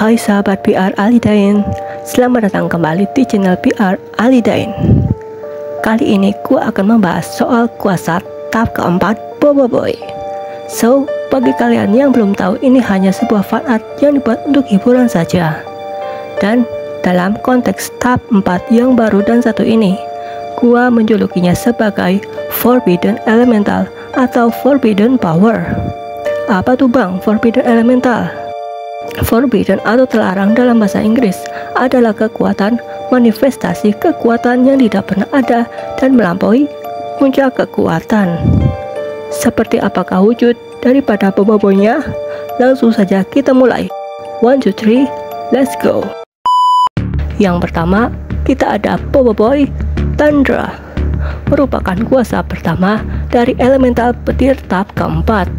Hai sahabat PR Alidain, selamat datang kembali di channel PR Alidain. Kali ini gua akan membahas soal kuasa tahap keempat Boboiboy. So, bagi kalian yang belum tahu, ini hanya sebuah fanart yang dibuat untuk hiburan saja. Dan dalam konteks tahap 4 yang baru dan satu ini, gua menjulukinya sebagai Forbidden Elemental atau Forbidden Power. Apa tuh bang Forbidden Elemental? Forbidden atau terlarang dalam bahasa Inggris adalah kekuatan manifestasi kekuatan yang tidak pernah ada dan melampaui puncak kekuatan. Seperti apakah wujud daripada Boboiboynya? Langsung saja kita mulai. 1, 2, 3, let's go. Yang pertama, kita ada Boboiboy Tundra, merupakan kuasa pertama dari elemental petir tahap keempat,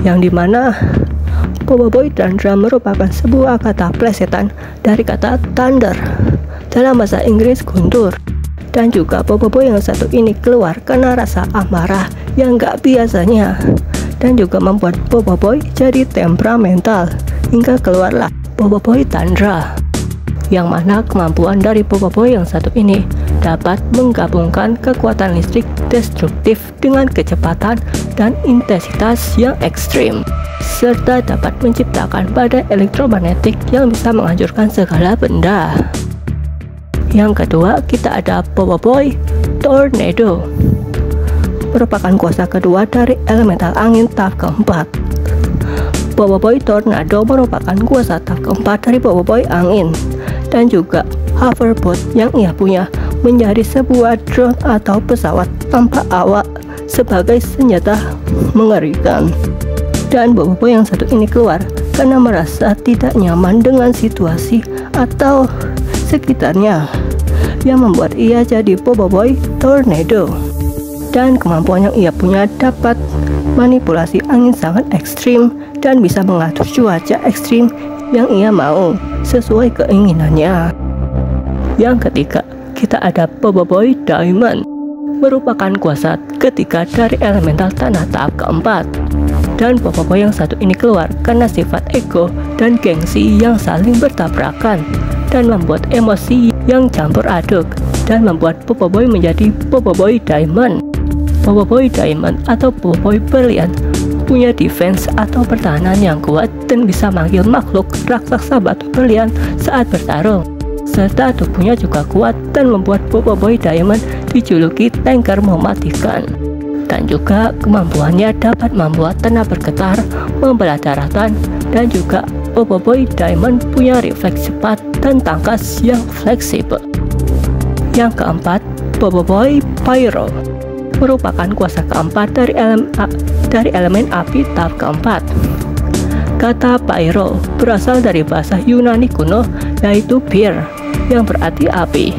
yang dimana Boboiboy Tundra merupakan sebuah kata plesetan dari kata thunder dalam bahasa Inggris guntur. Dan juga Boboiboy yang satu ini keluar karena rasa amarah yang gak biasanya, dan juga membuat Boboiboy jadi temperamental hingga keluarlah Boboiboy Tundra, yang mana kemampuan dari Boboiboy yang satu ini dapat menggabungkan kekuatan listrik destruktif dengan kecepatan dan intensitas yang ekstrim, serta dapat menciptakan badai elektromagnetik yang bisa menghancurkan segala benda. Yang kedua, kita ada Boboiboy Tornado, merupakan kuasa kedua dari elemental angin tahap keempat. Boboiboy Tornado merupakan kuasa tahap keempat dari Boboiboy angin, dan juga hoverboard yang ia punya menjadi sebuah drone atau pesawat tanpa awak sebagai senjata mengerikan. Dan Boboiboy yang satu ini keluar karena merasa tidak nyaman dengan situasi atau sekitarnya, yang membuat ia jadi Boboiboy Tornado. Dan kemampuan yang ia punya dapat manipulasi angin sangat ekstrim dan bisa mengatur cuaca ekstrim yang ia mau sesuai keinginannya. Yang ketiga, kita ada Boboiboy Diamond, merupakan kuasa ketiga dari elemental tanah tahap keempat. Dan Boboiboy yang satu ini keluar karena sifat ego dan gengsi yang saling bertabrakan dan membuat emosi yang campur aduk, dan membuat Boboiboy menjadi Boboiboy Diamond. Boboiboy Diamond atau Boboiboy Berlian punya defense atau pertahanan yang kuat dan bisa manggil makhluk raksasa batu berlian saat bertarung, serta tubuhnya juga kuat dan membuat Boboiboy Diamond dijuluki tanker mematikan. Dan juga kemampuannya dapat membuat tanah bergetar, membelah daratan, dan juga Boboiboy Diamond punya refleks cepat dan tangkas yang fleksibel. Yang keempat, Boboiboy Pyro, merupakan kuasa keempat dari elemen api tahap keempat. Kata Pyro berasal dari bahasa Yunani kuno, yaitu pyr, yang berarti api.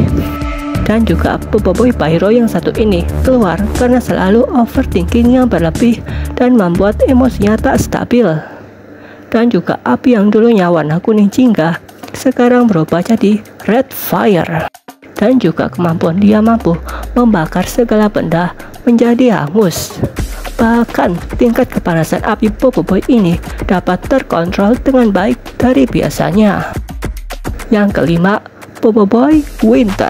Dan juga Boboiboy Pyro yang satu ini keluar karena selalu overthinking yang berlebih dan membuat emosinya tak stabil. Dan juga api yang dulunya warna kuning jingga sekarang berubah jadi red fire. Dan juga kemampuan dia mampu membakar segala benda menjadi hangus. Bahkan tingkat kepanasan api Boboiboy ini dapat terkontrol dengan baik dari biasanya. Yang kelima, Boboiboy Winter,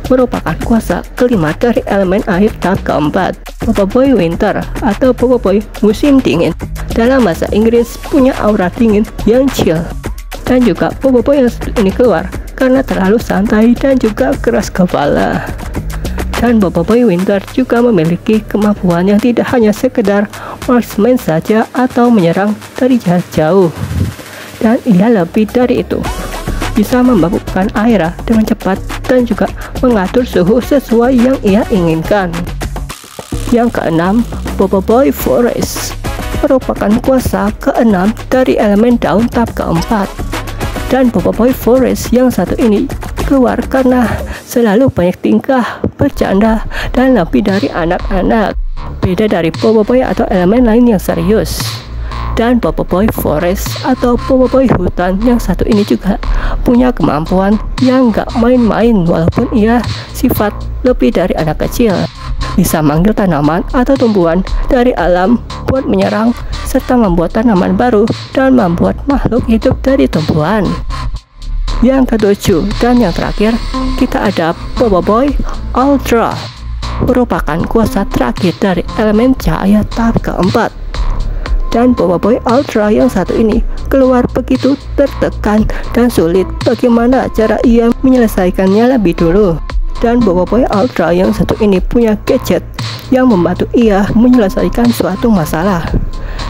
merupakan kuasa kelima dari elemen air tahap keempat. Boboiboy Winter atau Boboiboy musim dingin dalam bahasa Inggris punya aura dingin yang chill. Dan juga Boboiboy yang satu ini keluar karena terlalu santai dan juga keras kepala. Dan Boboiboy Winter juga memiliki kemampuan yang tidak hanya sekedar marksman saja atau menyerang dari jarak jauh, dan ia lebih dari itu, bisa membabukkan air dengan cepat dan juga mengatur suhu sesuai yang ia inginkan. Yang keenam, Boboiboy Forest, merupakan kuasa keenam dari elemen daun tahap keempat. Dan Boboiboy Forest yang satu ini keluar karena selalu banyak tingkah, bercanda, dan lebih dari anak-anak, beda dari Boboiboy atau elemen lain yang serius. Dan Boboiboy Forest atau Boboiboy hutan yang satu ini juga punya kemampuan yang gak main-main, walaupun ia sifat lebih dari anak kecil, bisa manggil tanaman atau tumbuhan dari alam buat menyerang serta membuat tanaman baru dan membuat makhluk hidup dari tumbuhan. Yang ketujuh dan yang terakhir, kita ada Bobo Boy Ultra, merupakan kuasa terakhir dari elemen cahaya tahap keempat. Dan Bobo Boy Ultra yang satu ini keluar begitu tertekan dan sulit. Bagaimana cara ia menyelesaikannya lebih dulu? Dan Bobo Boy Ultra yang satu ini punya gadget yang membantu ia menyelesaikan suatu masalah,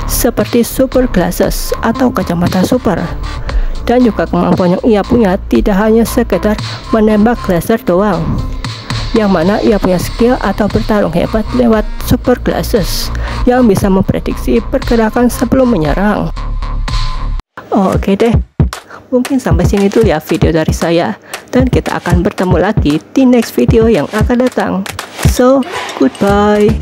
seperti super glasses atau kacamata super. Dan juga kemampuan yang ia punya tidak hanya sekedar menembak laser doang, yang mana ia punya skill atau bertarung hebat lewat super glasses yang bisa memprediksi pergerakan sebelum menyerang. Oke deh, mungkin sampai sini dulu ya video dari saya, dan kita akan bertemu lagi di next video yang akan datang. So, goodbye.